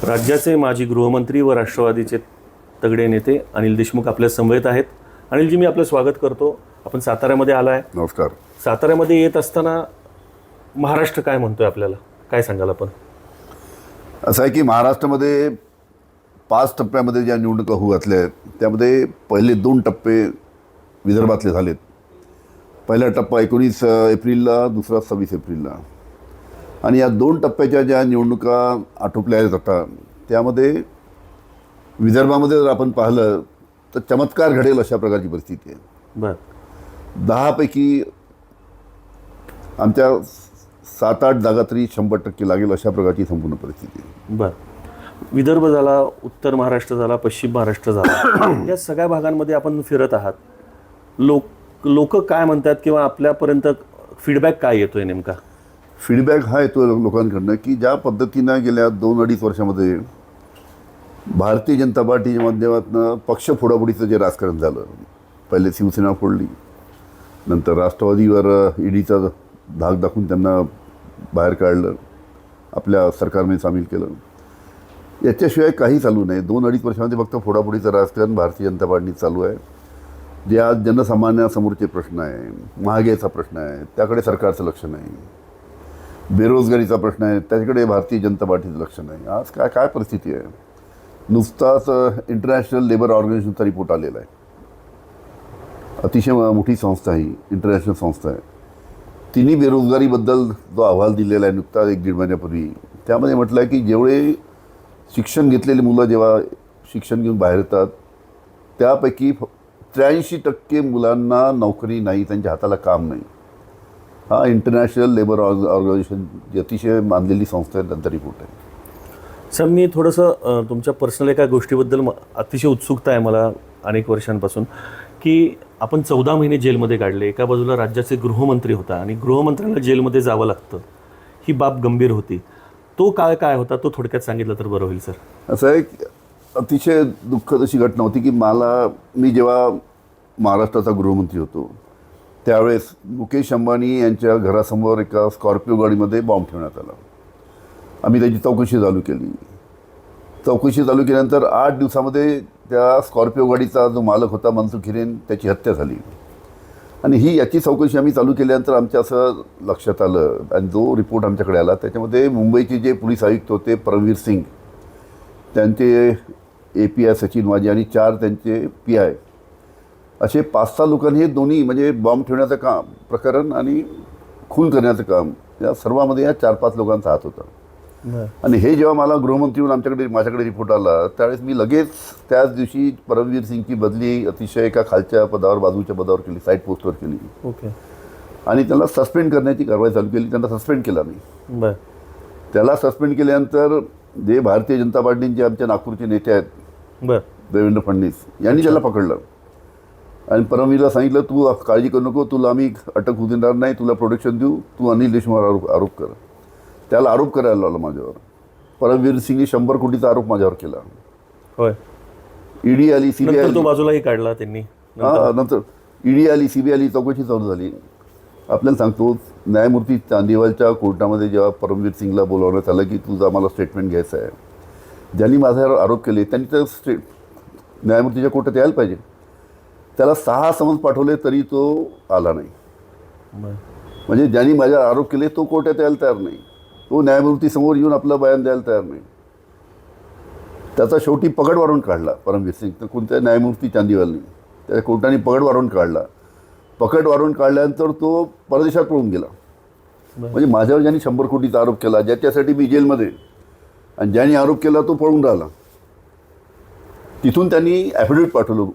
राज्याचे माजी गृहमंत्री व राष्ट्रवादीचे तगडे नेते अनिल देशमुख आपल्या समवेत आहेत. अनिलजी, मी आपलं स्वागत करतो. आपण साताऱ्यामध्ये आला आहे. नमस्कार. साताऱ्यामध्ये येत असताना महाराष्ट्र काय म्हणतोय आपल्याला, काय सांगाल आपण? असं आहे की महाराष्ट्रामध्ये 5 टप्प्यामध्ये ज्या निवडणुका होऊ घातल्या आहेत त्यामध्ये पहिले 2 टप्पे विदर्भातले झालेत. पहिला टप्पा 19 एप्रिलला, दुसरा 26 एप्रिलला. आणि या 2 टप्प्याच्या ज्या निवडणुका आटोपल्या आहेत आता, त्यामध्ये विदर्भामध्ये जर आपण पाहिलं तर चमत्कार घडेल अशा प्रकारची परिस्थिती आहे. बरं. 10 पैकी आमच्या 7-8 जागा तरी 100% लागेल अशा प्रकारची संपूर्ण परिस्थिती आहे. बरं. विदर्भ झाला, उत्तर महाराष्ट्र झाला, पश्चिम महाराष्ट्र झाला, या सगळ्या भागांमध्ये आपण फिरत आहात. लोक काय म्हणतात किंवा आपल्यापर्यंत फीडबॅक काय येतोय नेमका? फीडबॅक हा येतो लोकांकडनं की ज्या पद्धतीनं गेल्या 2-2.5 वर्षामध्ये भारतीय जनता पार्टीच्या माध्यमातून पक्ष फोडाफोडीचं जे राजकारण झालं, पहिले शिवसेना फोडली, नंतर राष्ट्रवादीवर ईडीचा धाक दाखवून त्यांना बाहेर काढलं, आपल्या सरकारने सामील केलं, याच्याशिवाय काही चालू नाही. 2-2.5 वर्षामध्ये फक्त फोडाफोडीचं राजकारण भारतीय जनता पार्टी चालू आहे. जे आज जनसामान्यासमोरचे प्रश्न आहे, महागाईचा प्रश्न आहे, त्याकडे सरकारचं लक्ष नाही. बेरोजगारीचा प्रश्न आहे, त्याच्याकडे भारतीय जनता पार्टीचं लक्ष नाही. आज काय परिस्थिती आहे. नुसताच इंटरनॅशनल लेबर ऑर्गनायझेशनचा रिपोर्ट आलेला आहे. अतिशय मोठी संस्था आहे, इंटरनॅशनल संस्था आहे. तिन्ही बेरोजगारीबद्दल जो अहवाल दिलेला आहे नुकताच 1-1.5 महिन्यापूर्वी, त्यामध्ये म्हटलं आहे की जेवढे शिक्षण घेतलेली मुलं जेव्हा शिक्षण घेऊन बाहेर येतात त्यापैकी 83% मुलांना नोकरी नाही, त्यांच्या हाताला काम नाही. हा इंटरनॅशनल लेबर ऑर्गनायझेशन जी अतिशय मानलेली संस्था आहे त्यांचा रिपोर्ट आहे. सर, मी थोडंसं तुमच्या पर्सनल एका गोष्टीबद्दल अतिशय उत्सुकता आहे मला अनेक वर्षांपासून, की आपण 14 महिने जेलमध्ये काढले. एका बाजूला राज्याचे गृहमंत्री होता आणि गृहमंत्र्यांना जेलमध्ये जावं लागतं, ही बाब गंभीर होती. तो काळ काय होता, तो थोडक्यात सांगितलं तर बरं होईल सर. असं एक अतिशय दुःखद अशी घटना होती की मी जेव्हा महाराष्ट्राचा गृहमंत्री होतो त्यावेळेस मुकेश अंबानी यांच्या घरासमोर एका स्कॉर्पिओ गाडीमध्ये बॉम्ब ठेवण्यात आला. आम्ही त्याची चौकशी चालू केली. चौकशी चालू केल्यानंतर 8 दिवसामध्ये त्या स्कॉर्पिओ गाडीचा जो मालक होता मनसुख हिरेन, त्याची हत्या झाली. आणि याची चौकशी आम्ही चालू केल्यानंतर आमच्या असं लक्षात आलं आणि जो रिपोर्ट आमच्याकडे आला त्याच्यामध्ये मुंबईचे जे पोलीस आयुक्त होते परमवीर सिंग, त्यांचे API सचिन वाजे आणि 4 त्यांचे PI, असे 5-6 लोकांनी हे दोन्ही म्हणजे बॉम्ब ठेवण्याचं प्रकरण आणि खून करण्याचं काम, या सर्वामध्ये या 4-5 लोकांचा हात होता. आणि हे जेव्हा मला गृहमंत्री म्हणून माझ्याकडे रिपोर्ट आला त्यावेळेस मी लगेच त्याच दिवशी परमवीर सिंगची बदली अतिशय एका खालच्या पदावर, बाजूच्या पदावर केली, साईड पोस्टवर केली. ओके. आणि त्याला सस्पेंड करण्याची कारवाई चालू केली. त्यांना सस्पेंड केला नाही. बरं. त्याला सस्पेंड केल्यानंतर जे भारतीय जनता पार्टीचे आमच्या नागपूरचे नेते आहेत, बरं, देवेंद्र फडणवीस यांनी त्याला पकडलं आणि परमवीरला सांगितलं, तू काळजी करू नको, तुला आम्ही अटक होऊ देणार नाही, तुला प्रोटेक्शन देऊ, तू अनिल देशमुखावर आरोप कर. त्याला आरोप करायला लावला माझ्यावर. परमवीर सिंगने 100 कोटीचा आरोप माझ्यावर केला. होय. ईडी आली, CBI तो बाजूलाही काढला त्यांनी. नंतर ईडी आली, CBI आली, चौकशी चालू झाली. आपल्याला सांगतो, न्यायमूर्ती चांदीवालच्या कोर्टामध्ये जेव्हा परमवीर सिंगला बोलावण्यात आलं की तुझं आम्हाला स्टेटमेंट घ्यायचं आहे, ज्यांनी माझ्यावर आरोप केले त्यांनी तर न्यायमूर्तीच्या कोर्टात यायला पाहिजे. त्याला 6 समन्स पाठवले तरी तो आला नाही. म्हणजे ज्यांनी माझ्यावर आरोप केले तो कोर्टात यायला तयार नाही, तो न्यायमूर्तीसमोर येऊन आपलं बयान द्यायला तयार नाही. त्याचा शेवटी पगड वाढवून काढला परमवीर सिंग. तर कोणत्या न्यायमूर्ती चांदीवालनी त्या कोर्टाने पगड वाढवून काढला. पकड वाढवून काढल्यानंतर तो परदेशात पळून गेला. म्हणजे माझ्यावर ज्यांनी 100 कोटीचा आरोप केला, ज्याच्यासाठी मी जेलमध्ये, आणि ज्यांनी आरोप केला तो पळून राहिला. तिथून त्यांनी ॲफिडेविट पाठवलं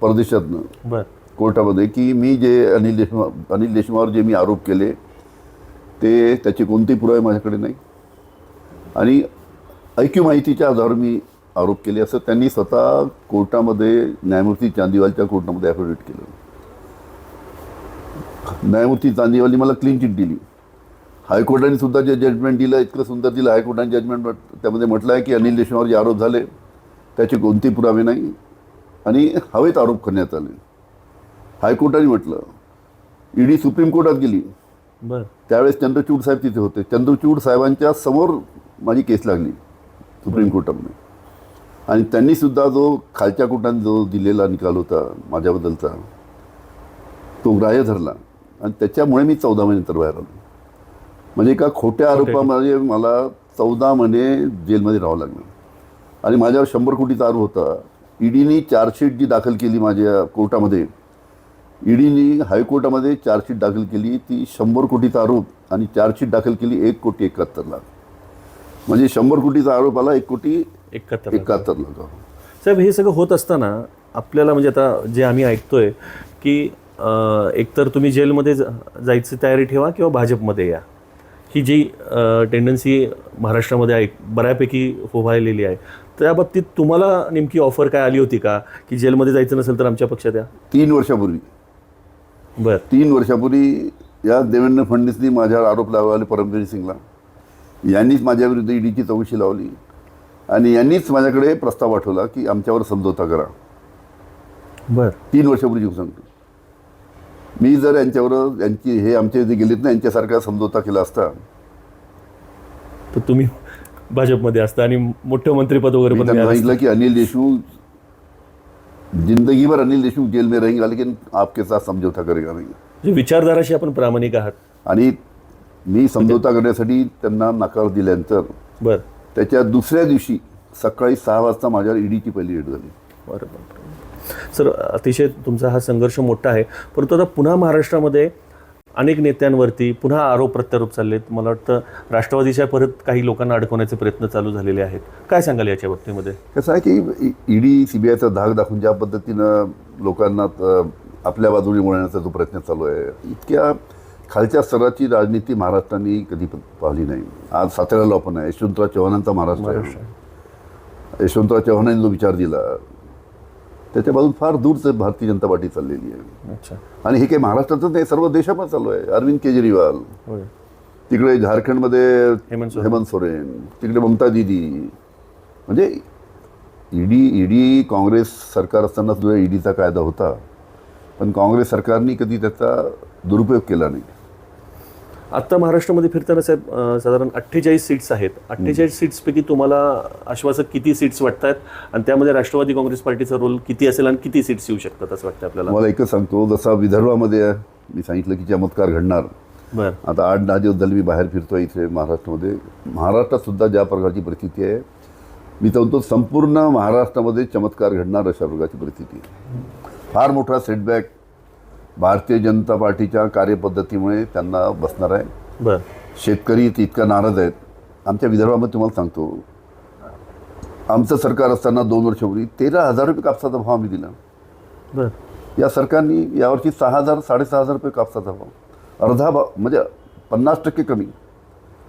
परदेशातनं कोर्टामध्ये की मी जे अनिल देशमुखावर जे मी आरोप केले ते त्याचे कोणतेही पुरावे माझ्याकडे नाही आणि ऐक्यू माहितीच्या आधारावर मी आरोप केले, असं त्यांनी स्वतः कोर्टामध्ये, न्यायमूर्ती चांदीवालच्या कोर्टामध्ये ॲफिडेविट केलं. न्यायमूर्ती चांदीवालनी मला क्लीन चिट दिली. हायकोर्टाने सुद्धा जे जजमेंट दिलं इतकं सुंदर दिलं. हायकोर्टाने जजमेंट त्यामध्ये म्हटलं आहे की अनिल देशमुखावर जे आरोप झाले त्याचे कोणतेही पुरावे नाही आणि हवेत आरोप करण्यात आले. हायकोर्टाने म्हटलं. ईडी सुप्रीम कोर्टात गेली. बरं. त्यावेळेस चंद्रचूड साहेब तिथे होते. चंद्रचूड साहेबांच्या समोर माझी केस लागली सुप्रीम कोर्टामध्ये. आणि त्यांनीसुद्धा जो खालच्या कोर्टाने जो दिलेला निकाल होता माझ्याबद्दलचा तो ग्राह्य धरला आणि त्याच्यामुळे मी 14 महिन्यानंतर बाहेर आलो. म्हणजे एका खोट्या आरोपामध्ये मला 14 महिने जेलमध्ये राहावं लागलं. आणि माझ्यावर 100 कोटीचा आरोप होता. ईडीनी चार्जशीट जी दाखल केली माझ्या कोर्टामध्ये, ईडीनी हायकोर्टामध्ये चार्जशीट दाखल केली ती 100 कोटीचा आरोप आणि चार्जशीट दाखल केली 1,71,00,000. म्हणजे 100 कोटीचा आरोप आला 1,71,00,000. साहेब, हे सगळं होत असताना आपल्याला म्हणजे आता जे आम्ही ऐकतोय की एकतर तुम्ही जेलमध्ये जायची तयारी ठेवा किंवा भाजपमध्ये या, ही जी टेंडन्सी महाराष्ट्रामध्ये बऱ्यापैकी फोफाळलेली आहे. त्या बाबतीत तुम्हाला नेमकी ऑफर काय आली होती का की जेलमध्ये जायचं नसेल तर आमच्या पक्षात या? 3 वर्षापूर्वी 3 वर्षापूर्वी या देवेंद्र फडणवीसनी माझ्यावर आरोप लावले, परमवीर सिंगला यांनीच माझ्याविरुद्ध ईडीची चौकशी लावली आणि यांनीच माझ्याकडे प्रस्ताव पाठवला की आमच्यावर समझोता करा. 3 वर्षापूर्वी सांगतो मी, जर यांच्यावर हे आमचे जे गेलेत ना यांच्यासारखा समझोता केला असता तर तुम्ही भाजपमध्ये असता आणि मोठं मंत्रिपद वगैरे पण त्यांना सांगितलं की अनिल देशमुख जिंदगी भर अनिल देशमुख जेल में रहेंगे लेकिन आपके साथ समझौता करेगा नाही. विचारधाराशी आपण प्रामाणिक आहात. आणि मी समझौता करण्यासाठी त्यांना नकार दिल्यानंतर त्याच्या दुसऱ्या दिवशी सकाळी 6 वाजता माझ्यावर ईडीची पहिली रेड झाली. बरोबर सर, अतिशय तुमचा हा संघर्ष मोठा आहे. परंतु आता पुन्हा महाराष्ट्रामध्ये अनेक नेत्यांवरती पुन्हा आरोप प्रत्यारोप चाललेत. मला वाटतं राष्ट्रवादीच्या परत काही लोकांना अडकवण्याचे प्रयत्न चालू झालेले आहेत. काय सांगाल याच्या बाबतीमध्ये? कसं आहे की ईडी सीबीआयचा धाक दाखवून ज्या पद्धतीनं लोकांना आपल्या बाजूने वळण्याचा जो प्रयत्न चालू आहे, इतक्या खालच्या स्तराची राजनीती महाराष्ट्राने कधी पाहिली नाही. आज साताऱ्याला आपण आहे, यशवंतराव चव्हाणांचा महाराष्ट्र आहे. यशवंतराव चव्हाणांनी जो विचार दिला त्याच्या बाजून फार दूरच भारतीय जनता पार्टी चाललेली आहे. अच्छा. आणि हे काही महाराष्ट्रातच नाही, सर्व देशात चालू आहे. अरविंद केजरीवाल, तिकडे झारखंडमध्ये हेमंत सोरेन, तिकडे ममता दीदी. म्हणजे ईडी काँग्रेस सरकार असताना सुद्धा ईडीचा कायदा होता, पण काँग्रेस सरकारने कधी त्याचा दुरुपयोग केला नाही. आत्ता महाराष्ट्रामध्ये फिरताना साहेब साधारण 48 सीट्स आहेत. 48 सीट्सपैकी तुम्हाला आश्वासक किती सीट्स वाटतात आणि त्यामध्ये राष्ट्रवादी काँग्रेस पार्टीचा रोल किती असेल आणि किती सीट्स येऊ शकतात असं वाटतं आपल्याला? मला एकच सांगतो, जसा विदर्भामध्ये मी सांगितलं की चमत्कार घडणार. आता 8-10 दिवस झाले मी बाहेर फिरतोय इथे महाराष्ट्रामध्ये. महाराष्ट्रात सुद्धा ज्या प्रकारची परिस्थिती आहे, मी सांगतो संपूर्ण महाराष्ट्रामध्ये चमत्कार घडणार अशा प्रकारची परिस्थिती आहे. फार मोठा सेटबॅक भारतीय जनता पार्टीच्या कार्यपद्धतीमुळे त्यांना बसणार आहे. शेतकरी इतका नाराज आहेत. आमच्या विदर्भामध्ये तुम्हाला सांगतो, आमचं सरकार असताना 2 वर्षापूर्वी 13,000 रुपये कापसाचा भाव आम्ही दिला. या सरकारने यावर्षी 6,000 साडेसहा रुपये कापसाचा भाव, अर्धा भाव, म्हणजे 50% कमी.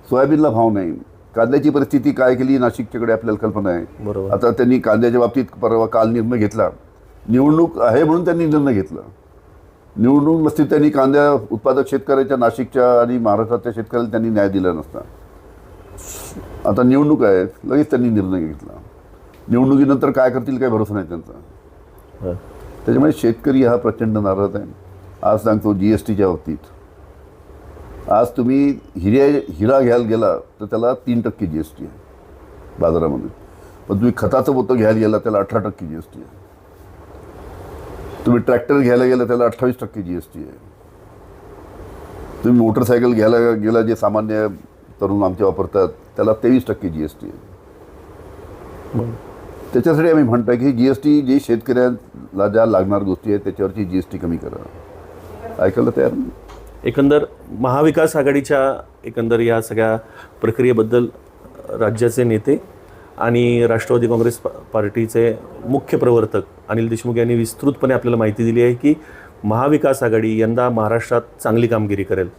सोयाबीनला भाव नाही. कांद्याची परिस्थिती काय केली नाशिकच्याकडे आपल्याला कल्पना आहे. आता त्यांनी कांद्याच्या बाबतीत परवा काल निर्णय घेतला. निवडणूक आहे म्हणून त्यांनी निर्णय घेतला. निवडणूक नसती त्यांनी कांद्या उत्पादक शेतकऱ्याच्या नाशिकच्या आणि महाराष्ट्रातल्या शेतकऱ्याला त्यांनी न्याय दिला नसता. आता निवडणूक आहे, लगेच त्यांनी निर्णय घेतला. निवडणुकीनंतर काय करतील काही भरोसा नाही त्यांचा. त्याच्यामुळे शेतकरी हा प्रचंड नाराज आहे. आज सांगतो GSTच्या बाबतीत, आज तुम्ही हिरा घ्यायला गेला तर त्याला 3% GST आहे बाजारामध्ये, पण तुम्ही खताचं पोतं घ्यायला गेला त्याला 18% GST आहे. तुम्ही ट्रॅक्टर घ्यायला गेला त्याला 28% GST आहे. तुम्ही मोटरसायकल घ्यायला गेला, जे सामान्य तरुण आमचे वापरतात, त्याला 23% GST आहे. त्याच्यासाठी आम्ही म्हणतो की GST जे शेतकऱ्याला ज्या लागणार गोष्टी आहेत त्याच्यावरची GST कमी करा. ऐकायला तयार नाही. एकंदर महाविकास आघाडीच्या एकंदर या सगळ्या प्रक्रियेबद्दल राज्याचे नेते आणि राष्ट्रवादी काँग्रेस पार्टीचे मुख्य प्रवर्तक अनिल देशमुख यांनी विस्तृतपणे आपल्याला माहिती दिली आहे की महाविकास आघाडी यंदा महाराष्ट्रात चांगली कामगिरी करेल.